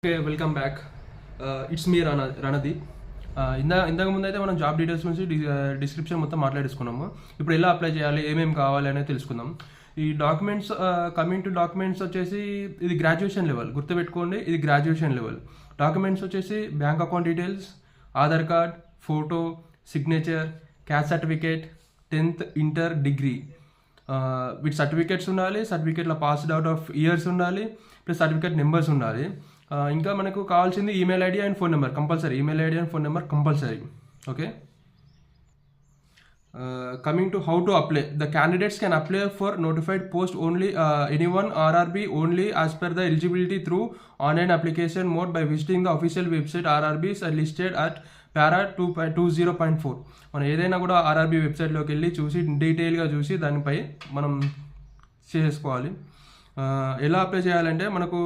Okay, welcome back. It's me Randeep. ఇంతకు ముందు అయితే మనం జాబ్ డీటెయిల్స్ నుంచి డిస్క్రిప్షన్ మొత్తం మాట్లాడేసుకున్నాము. ఇప్పుడు ఎలా అప్లై చేయాలి, ఏమేమి కావాలి అనేది తెలుసుకుందాం. ఈ డాక్యుమెంట్స్, కమింగ్ టు డాక్యుమెంట్స్ వచ్చేసి ఇది గ్రాడ్యుయేషన్ లెవెల్, గుర్తుపెట్టుకోండి, ఇది గ్రాడ్యుయేషన్ లెవెల్. డాక్యుమెంట్స్ వచ్చేసి bank account details, Aadhaar card, photo, signature, caste certificate, 10th inter degree వీటి సర్టిఫికేట్స్ ఉండాలి. సర్టిఫికేట్లో పాస్డ్ అవుట్ ఆఫ్ ఇయర్స్ ఉండాలి, ప్లస్ సర్టిఫికేట్ నెంబర్స్ ఉండాలి. ఇంకా మనకు కావాల్సింది email ID and phone number compulsory. Email ID and phone number compulsory. Okay, coming to how to apply, the candidates can apply for notified post only, anyone RRB only as per the eligibility through online application mode by visiting the official website. RRBs are listed at para 2.20.4. మనం ఏదైనా కూడా RRB వెబ్సైట్లోకి వెళ్ళి చూసి డీటెయిల్గా చూసి దానిపై మనం చేసుకోవాలి. ఎలా అప్లై చేయాలంటే మనకు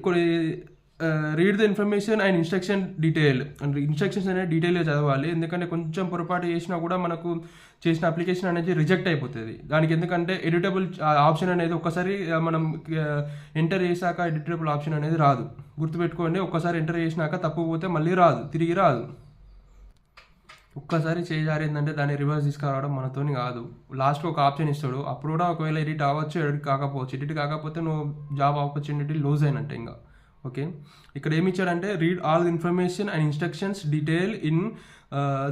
కొన్ని read the information and instruction detail, and instructions అనేది డీటెయిల్గా చదవాలి. ఎందుకంటే కొంచెం పొరపాటు చేసినా కూడా మనకు చేసిన అప్లికేషన్ అనేది రిజెక్ట్ అయిపోతుంది. దానికి ఎందుకంటే ఎడిటబుల్ ఆప్షన్ అనేది ఒక్కసారి మనం ఎంటర్ చేశాక ఎడిటబుల్ ఆప్షన్ అనేది రాదు. గుర్తుపెట్టుకోండి, ఒక్కసారి ఎంటర్ చేసినాక తప్పు పోతే మళ్ళీ రాదు, తిరిగి రాదు. ఒక్కసారి చేయారిందంటే దాన్ని రివర్స్ తీసుకురావడం మనతోని కాదు. లాస్ట్కి ఒక ఆప్షన్ ఇస్తాడు, అప్పుడు కూడా ఒకవేళ ఎడిట్ అవ్వచ్చు, ఎడిట్ కాకపోవచ్చు. ఎడిట్ కాకపోతే నువ్వు జాబ్ ఆపర్చునిటీ లూజ్ అయినట్టే ఇంకా. ఓకే, ఇక్కడ ఏమి ఇచ్చాడంటే read all information and instructions detail in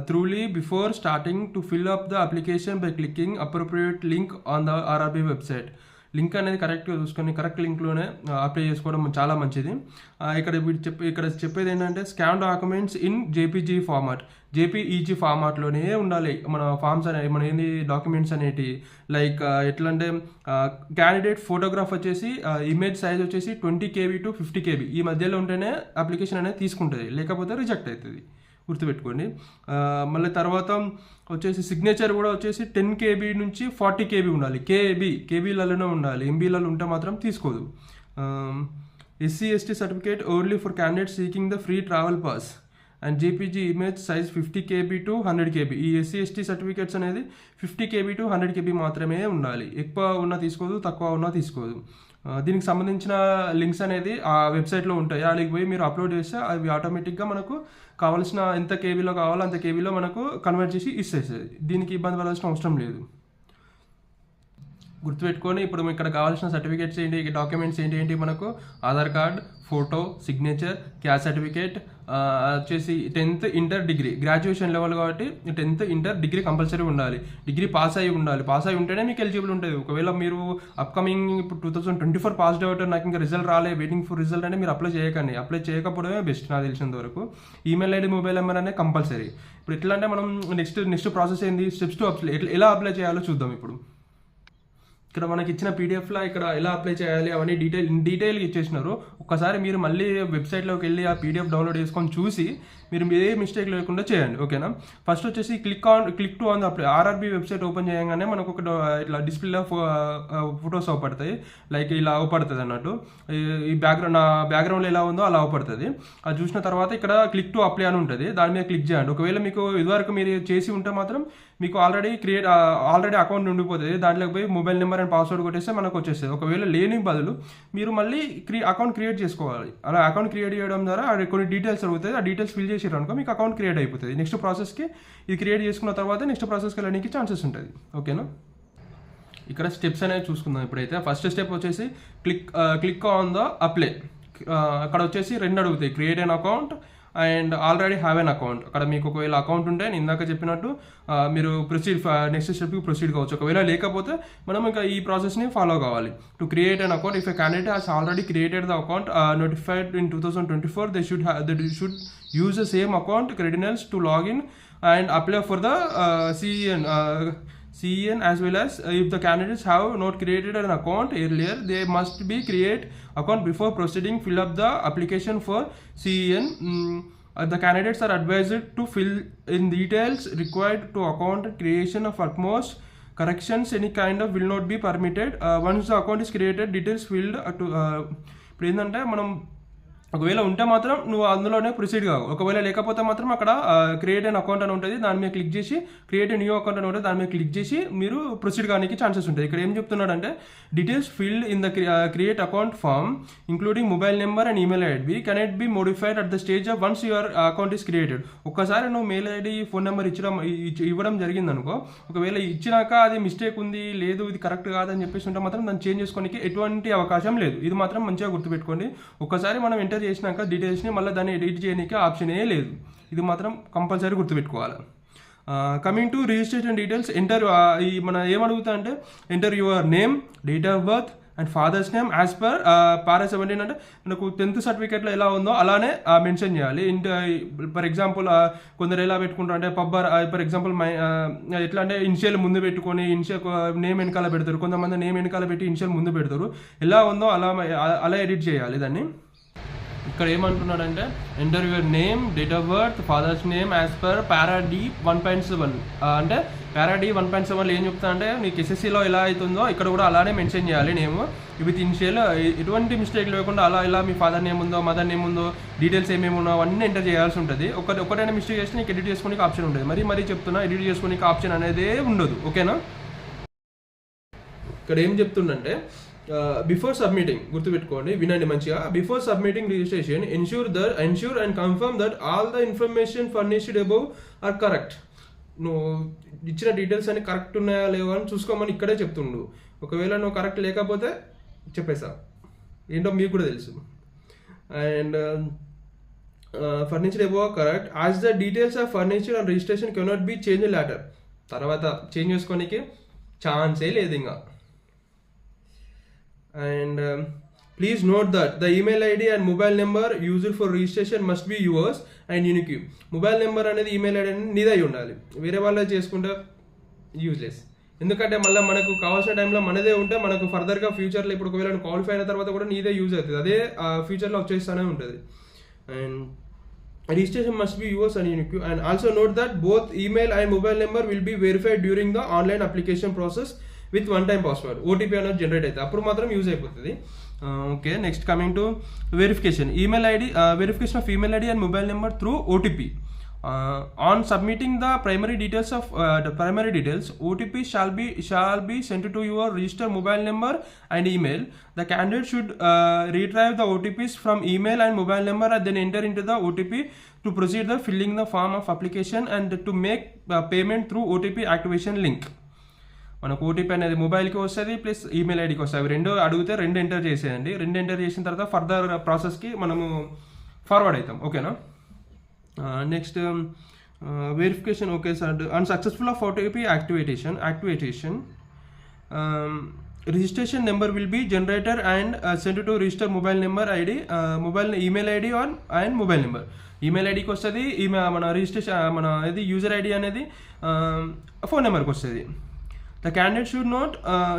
త్రూలీ before starting to fill up the application by clicking appropriate link on the RRB website. Link అనేది కరెక్ట్గా చూసుకొని కరెక్ట్ లింక్లోనే అప్లై చేసుకోవడం చాలా మంచిది. ఇక్కడ చెప్పేది ఏంటంటే scan documents in JPG format, JPEG ఫార్మాట్లోనే ఉండాలి మన ఫార్మ్స్ అనేవి, మన ఏంది డాక్యుమెంట్స్ అనేవి. లైక్ ఎట్లా అంటే క్యాండిడేట్ ఫోటోగ్రాఫ్ వచ్చేసి ఇమేజ్ సైజ్ వచ్చేసి 20 KB to 50 KB ఈ మధ్యలో ఉంటేనే అప్లికేషన్ అనేది తీసుకుంటుంది, లేకపోతే రిజెక్ట్ అవుతుంది. గుర్తుపెట్టుకోండి. మళ్ళీ తర్వాత వచ్చేసి సిగ్నేచర్ కూడా వచ్చేసి 10 KB నుంచి 40 KB ఉండాలి. కేబీలలోనే ఉండాలి, ఎంబీలలో ఉంటే మాత్రం తీసుకోదు. SC/ST certificate only for candidate seeking the free travel pass and JPG image size 50 KB to 100 KB. ఈ SC/ST సర్టిఫికేట్స్ అనేది 50 KB to 100 KB మాత్రమే ఉండాలి. ఎక్కువ ఉన్నా తీసుకోదు, తక్కువ ఉన్నా తీసుకోదు. దీనికి సంబంధించిన లింక్స్ అనేది ఆ వెబ్సైట్లో ఉంటాయి. అడిగి పోయి మీరు అప్లోడ్ చేస్తే అవి ఆటోమేటిక్గా మనకు కావాల్సిన ఎంత కేబీలో కావాలో అంత కేబీలో మనకు కన్వర్ట్ చేసి ఇచ్చేస్తుంది. దీనికి ఇబ్బంది పడాల్సిన అవసరం లేదు. గుర్తుపెట్టుకొని ఇప్పుడు ఇక్కడ కావాల్సిన సర్టిఫికేట్స్ ఏంటి, డాక్యుమెంట్స్ ఏంటి మనకు Aadhaar card, photo, signature, caste certificate, వచ్చేసి 10th inter degree, graduation level కాబట్టి 10th ఇంటర్ డిగ్రీ కంపల్సరీ ఉండాలి. డిగ్రీ పాస్ అయ్యి ఉండాలి. పాస్ అయ్యి ఉంటేనే మీకు ఎలిజిబుల్ ఉంటుంది. ఒకవేళ మీరు అప్కమింగ్ ఇప్పుడు 2024 పాస్డ్ అవుట్, నాకు ఇంకా రిజల్ట్ రాలే, వెయిటింగ్ ఫర్ రిజల్ట్ అంటే మీరు అప్లై చేయకండి. అప్లై చేయకపోవడమే బెస్ట్ నాకు తెలిసినంత వరకు. ఈమెయిల్ ఐడి, మొబైల్ నెంబర్ అనేది కంపల్సరీ. ఇప్పుడు ఎట్లా అంటే మనం నెక్స్ట్ ప్రాసెస్ ఏంది, స్టెప్స్ టు అప్లై, ఎలా అప్లై చేయాలో చూద్దాం. ఇప్పుడు ఇక్కడ మనకి ఇచ్చిన పీడిఎఫ్లో ఇక్కడ ఎలా అప్లై చేయాలి అవన్నీ డీటెయిల్గా ఇచ్చేసినారు. ఒక్కసారి మీరు మళ్ళీ వెబ్సైట్లోకి వెళ్ళి ఆ పీడిఎఫ్ డౌన్లోడ్ చేసుకొని చూసి మీరు ఏ మిస్టేక్ లేకుండా చేయండి. ఓకేనా. ఫస్ట్ వచ్చేసి click to on the apply. RRB website open చేయగానే మనకు ఒక ఇట్లా డిస్ప్లేలో ఫొటోస్ అవపడతాయి, లైక్ ఇలా అవపడుతుంది అన్నట్టు. ఈ బ్యాక్గ్రౌండ్లో ఎలా ఉందో అలా అవపడుతుంది. అది చూసిన తర్వాత ఇక్కడ క్లిక్ టు అప్లై అని ఉంటుంది, దాని మీద క్లిక్ చేయండి. ఒకవేళ మీకు ఇదివరకు మీరు చేసి ఉంటే మాత్రం మీకు ఆల్రెడీ అకౌంట్ ఉండిపోతుంది. దాంట్లోకి పోయి మొబైల్ నెంబర్ అండ్ పాస్వర్డ్ కొట్టేస్తే మనకు వచ్చేస్తుంది. ఒకవేళ లేని బదులు మీరు మళ్ళీ అకౌంట్ క్రియేట్ చేసుకోవాలి. అలా అకౌంట్ క్రియేట్ చేయడం ద్వారా కొన్ని డీటెయిల్స్ అడుగుతుంది. ఆ డీటెయిల్స్ ఫిల్ చేసారు అనుకో మీకు అకౌంట్ క్రియేట్ అయిపోతుంది. నెక్స్ట్ ప్రాసెస్కి ఇది క్రియేట్ చేసుకున్న తర్వాత నెక్స్ట్ ప్రాసెస్కి వెళ్ళడానికి ఛాన్సెస్ ఉంటుంది. ఓకేనా. ఇక్కడ స్టెప్స్ అనేవి చూసుకుందాం. ఇప్పుడైతే ఫస్ట్ స్టెప్ వచ్చేసి క్లిక్ ఆన్ ద అప్లై. అక్కడ వచ్చేసి 2 అడుగుతాయి, create an account and already have an account. అక్కడ మీకు ఒకవేళ అకౌంట్ ఉంటే నేను ఇందాక చెప్పినట్టు మీరు నెక్స్ట్ స్టెప్కి ప్రొసీడ్ కావచ్చు. ఒకవేళ లేకపోతే మనం ఇంకా ఈ ప్రాసెస్ని ఫాలో కావాలి. To create an account, if a candidate has already created the account notified in 2024, they should use the same account credentials to log in and apply for the CEN as well as if the candidates have not created an account earlier, they must be create account before proceeding. Fill up the application for CEN. The candidates are advised to fill in details required to account creation of utmost corrections. Any kind of will not be permitted once the account is created. Details filled ఇప్పుడు ఏంటంటే మనం ఒకవేళ ఉంటే మాత్రం నువ్వు అందులోనే proceed కావు. ఒకవేళ లేకపోతే మాత్రం అక్కడ క్రియేట్ అన్ అకౌంట్ అని ఉంటుంది, దాని మీద క్లిక్ చేసి క్రియేట్ న్యూ అకౌంట్ అని ఉంటుంది, దాని మీద క్లిక్ చేసి మీరు ప్రొసీడ్ కానికి ఛాన్సెస్ ఉంటాయి. ఇక్కడ ఏం చెప్తున్నాడంటే details field in the create account form including mobile number and email ID cannot be modified at the stage of once your account is created. ఒక్కసారి నువ్వు మెయిల్ ఐడి ఫోన్ నెంబర్ ఇవ్వడం జరిగిందనుకో, ఒకవేళ ఇచ్చినాక అది మిస్టేక్ ఉంది, లేదు ఇది కరెక్ట్ కాదని చెప్పేసి ఉంటే మాత్రం దాన్ని చేంజ్ చేసుకోనికి ఎటువంటి అవకాశం లేదు. ఇది మాత్రం మంచిగా గుర్తుపెట్టుకోండి. ఒకసారి మనం ఎంటర్ చేసినాక డీటెయిల్స్ని మళ్ళీ దాన్ని ఎడిట్ చేయడానికి ఆప్షనే లేదు. ఇది మాత్రం కంపల్సరీ గుర్తుపెట్టుకోవాలి. Coming to registration details, enter ఈ మన ఏమడుగుతా అంటే enter your name, date of birth and father's name as per para 17 అంటే మనకు 10th సర్టిఫికేట్లో ఎలా ఉందో అలానే మెన్షన్ చేయాలి. ఫర్ ఎగ్జాంపుల్ కొందరు ఎలా పెట్టుకుంటారు అంటే ఫర్ ఎగ్జాంపుల్ ఎట్లా అంటే ఇనిషియల్ ముందు పెట్టుకొని ఇనిషియల్ నేమ్ వెనకాల పెడతారు, కొంతమంది నేమ్ వెనకాల పెట్టి ఇనిషియల్ ముందు పెడతారు. ఎలా ఉందో అలా ఎడిట్ చేయాలి దాన్ని. ఇక్కడ ఏమంటున్నాడంటే enter your name, date of birth, fathers name as per para D 1.7. అంటే పారా D 1.7 ఏం చెప్తా అంటే నీకు ఎస్ఎస్సీలో ఎలా అవుతుందో ఇక్కడ కూడా అలానే మెన్షన్ చేయాలి నేమ్ విత్ ఇనిషియల్, ఎటువంటి మిస్టేక్ లేకుండా అలా మీ ఫాదర్ నేమ్ ఉందో మదర్ నేమ్ ఉందో డీటెయిల్స్ ఏమేమి ఉన్నాయో అవన్నీ ఎంటర్ చేయాల్సి ఉంటుంది. ఒకటైనా మిస్టేక్ చేస్తే నీకు ఎడిట్ చేసుకోనికి ఆప్షన్ ఉంటుంది. మరీ చెప్తున్నా, ఎడిట్ చేసుకోనికి ఆప్షన్ అనేది ఉండదు. ఓకేనా? ఇక్కడ ఏం చెప్తుండంటే బిఫోర్ సబ్మిటింగ్, గుర్తుపెట్టుకోండి, వినండి మంచిగా. Before submitting registration ensure and confirm that all the information furnished above are correct. నువ్వు ఇచ్చిన డీటెయిల్స్ అన్ని కరెక్ట్ ఉన్నాయా లేవో అని చూసుకోమని ఇక్కడే చెప్తుండు. ఒకవేళ నువ్వు కరెక్ట్ లేకపోతే చెప్పేసా, ఏంటో మీకు కూడా తెలుసు. And furnished above correct as the details of furniture and registration cannot be change later. తర్వాత చేంజ్ చేసుకోనికి ఛాన్సే లేదు ఇంకా. And please note that the email ID and mobile number used for registration must be yours and unique. Mobile number అనేది email ID అనేది నీదై ఉండాలి, వేరే వాళ్ళే చేసుకుంటే యూజ్లెస్. ఎందుకంటే మళ్ళీ మనకు కావాల్సిన టైంలో మనదే ఉంటే మనకు ఫర్దర్గా ఫ్యూచర్లో ఇప్పుడు ఒకవేళ క్వాలిఫై అయిన తర్వాత కూడా నీదే యూజ్ అవుతుంది, అదే ఫ్యూచర్లో వచ్చేస్తూనే ఉంటుంది. And registration must be yours and unique. And also note that both email and mobile number will be verified during the online application process with 1-time password. OTP అనేది జనరేట్ అవుతుంది, అప్పుడు మాత్రం యూజ్ అయిపోతుంది. Okay, next coming to verification. Email ID, verification of email ID and mobile number through OTP. On submitting the primary details, OTP shall be sent to your registered mobile number and email. The candidate should retrieve the OTPs from email and mobile number and then enter into the OTP to proceed the filling the form of application and to make payment through OTP activation link. మనకు OTP అనేది మొబైల్కి వస్తుంది plus email ఐడికి వస్తుంది. అవి రెండు అడిగితే రెండు ఎంటర్ చేసేయండి. రెండు ఎంటర్ చేసిన తర్వాత ఫర్దర్ ప్రాసెస్కి మనము ఫార్వర్డ్ అవుతాం. ఓకేనా? Next verification. Okay sir, unsuccessful of OTP activation. Registration number will be generator and send to register mobile number ID, email ID and mobile number. Email ఐడికి వస్తుంది, మన రిజిస్ట్రేషన్ మన ఇది యూజర్ ఐడి అనేది phone నెంబర్కి వస్తుంది. The candidate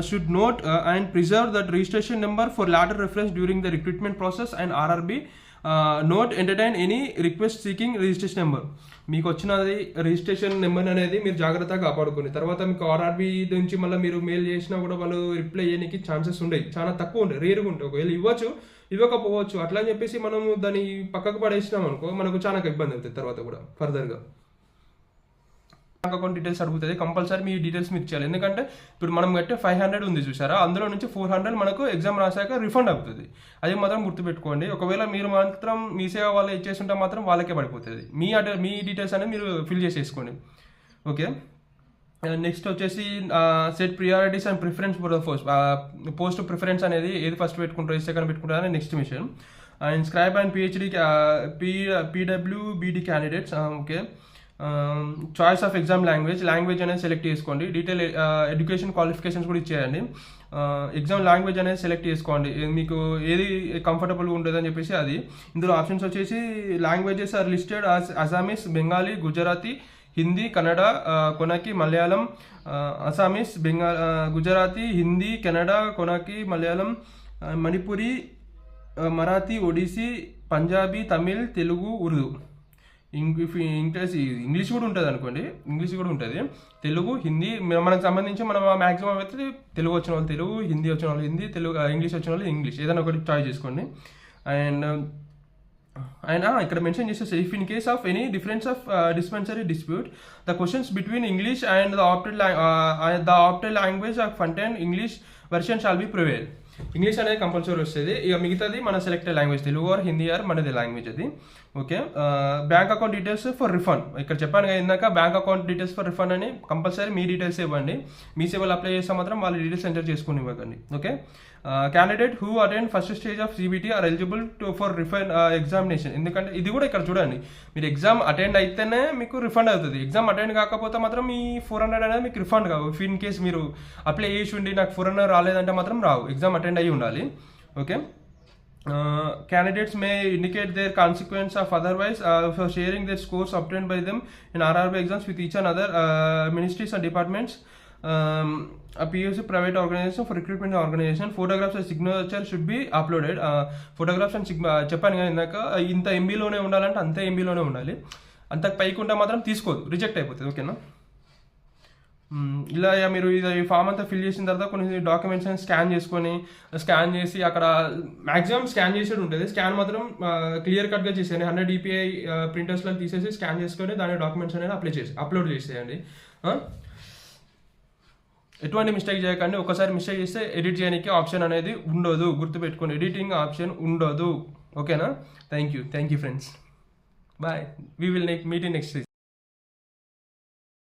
should note and preserve that registration number for later reference during the recruitment process and RRB. Note entertain any request seeking registration number. మీకు వచ్చినది రిజిస్ట్రేషన్ నెంబర్ అనేది మీరు జాగ్రత్తగా కాపాడుకుని తర్వాత మీకు ఆర్ఆర్బీ నుంచి మళ్ళీ మీరు మెయిల్ చేసినా కూడా వాళ్ళు రిప్లై చేయడానికి ఛాన్సెస్ ఉండవు, చాలా తక్కువ ఉంటాయి, రేరుగా ఉంటాయి. ఒకవేళ ఇవ్వచ్చు ఇవ్వకపోవచ్చు, అట్లా అని చెప్పేసి మనం దాన్ని పక్కకు పడేసినాం అనుకో మనకు చాలా ఇబ్బంది అవుతుంది తర్వాత కూడా ఫర్దర్గా. అకౌంట్ డీటెయిల్స్ అడుగుతుంది, కంపల్సరీ మీ డీటెయిల్స్ మీకు ఇచ్చాలి. ఎందుకంటే ఇప్పుడు మనం కట్టే 500 ఉంది చూసారా, అందులో నుంచి 400 మనకు ఎగ్జామ్ రాసాక రిఫండ్ అవుతుంది. అది మాత్రం గుర్తుపెట్టుకోండి. ఒకవేళ మీరు మాత్రం మీ సేవ వాళ్ళు ఇచ్చేస్తుంటే మాత్రం వాళ్ళకే పడిపోతుంది. మీ డీటెయిల్స్ అనేది మీరు ఫిల్ చేసేసుకోండి. ఓకే, నెక్స్ట్ వచ్చేసి set priorities and preference post preference అనేది ఏది ఫస్ట్ పెట్టుకుంటారు సెకండ్ పెట్టుకుంటారు అనేది next mission. And scribe and PWBD candidates. Okay, choice of exam language అనేది సెలెక్ట్ చేసుకోండి. డీటెయిల్ ఎడ్యుకేషన్ క్వాలిఫికేషన్స్ కూడా ఇచ్చేయండి. ఎగ్జామ్ లాంగ్వేజ్ అనేది సెలెక్ట్ చేసుకోండి, మీకు ఏది కంఫర్టబుల్గా ఉంటుంది అని చెప్పేసి అది. ఇందులో ఆప్షన్స్ వచ్చేసి languages are listed Assamese, Bengali, Gujarati, Hindi, Kannada, Konkani, Malayalam. Assamese, Gujarati, Hindi, Kannada, Konkani, Malayalam, Manipuri, Marathi, Odissi, Punjabi, Tamil, Telugu, Urdu. English కూడా ఉంటుంది అనుకోండి, ఇంగ్లీష్ కూడా ఉంటుంది, తెలుగు, హిందీ. మనకు సంబంధించి మనం మ్యాక్సిమం అయితే తెలుగు వచ్చిన వాళ్ళు తెలుగు, హిందీ వచ్చిన వాళ్ళు హిందీ, ఇంగ్లీష్ వచ్చిన వాళ్ళు ఇంగ్లీష్, ఏదైనా ఒకటి చాయిస్ చేసుకోండి. అండ్ ఆయన ఇక్కడ మెన్షన్ చేసేసి if in case of any difference of dispensary dispute the questions between English and the opted language of content English version shall be prevail. English అనేది కంపల్సరీ వస్తుంది, ఇక మిగతాది మన selected language Telugu or Hindi or మనది language అది. Okay, bank account details for refund, ఇక్కడ చెప్పాను కదా ఇందాక bank account details for refund అని కంపల్సరీ మీ డీటెయిల్స్ ఇవ్వండి. మీ సేవలు అప్లై చేస్తే మాత్రం వాళ్ళ డీటెయిల్స్ ఎంటర్ చేసుకుని ఇవ్వకండి. Okay, candidate who attend first stage of CBT are eligible for refund examination. ఎందుకంటే ఇది కూడా ఇక్కడ చూడండి, మీరు ఎగ్జామ్ అటెండ్ అయితేనే మీకు రిఫండ్ అవుతుంది. ఎగ్జామ్ అటెండ్ కాకపోతే మాత్రం మీ 400 అనేది మీకు రిఫండ్ కావు. ఇఫ్ ఇన్ కేస్ మీరు అప్లై చేసి ఉండి నాకు 400 రాలేదంటే మాత్రం రావు, ఎగ్జామ్ అటెండ్ అయ్యి ఉండాలి. Okay, candidates may indicate their consequence of otherwise for sharing their scores obtained by them in RRB exams with each another ministries and departments, a PUC private organization for recruitment organization. Photographs and signature should be uploaded. Photographs and చెప్పాను కదా ఇందాక, ఇంత ఎంబీలోనే ఉండాలంటే అంత ఎంబీలోనే ఉండాలి, అంత పైకి ఉంటే మాత్రం తీసుకోదు, రిజెక్ట్ అయిపోతుంది. ఓకేనా, ఇలా మీరు ఇది ఫామ్ అంతా ఫిల్ చేసిన తర్వాత కొన్ని డాక్యుమెంట్స్ స్కాన్ చేసి అక్కడ మ్యాక్సిమం స్కాన్ చేసేది ఉంటుంది. స్కాన్ మాత్రం క్లియర్ కట్గా చేసేయండి. 100 DPI ప్రింటర్స్లో తీసేసి స్కాన్ చేసుకొని దాని డాక్యుమెంట్స్ అనేది అప్లోడ్ చేసేయండి. ఎటువంటి మిస్టేక్ చేయకండి. ఒకసారి మిస్టేక్ చేస్తే ఎడిట్ చేయడానికి ఆప్షన్ అనేది ఉండదు, గుర్తుపెట్టుకోండి, ఎడిటింగ్ ఆప్షన్ ఉండదు. ఓకేనా, thank you friends, bye. We will meet in next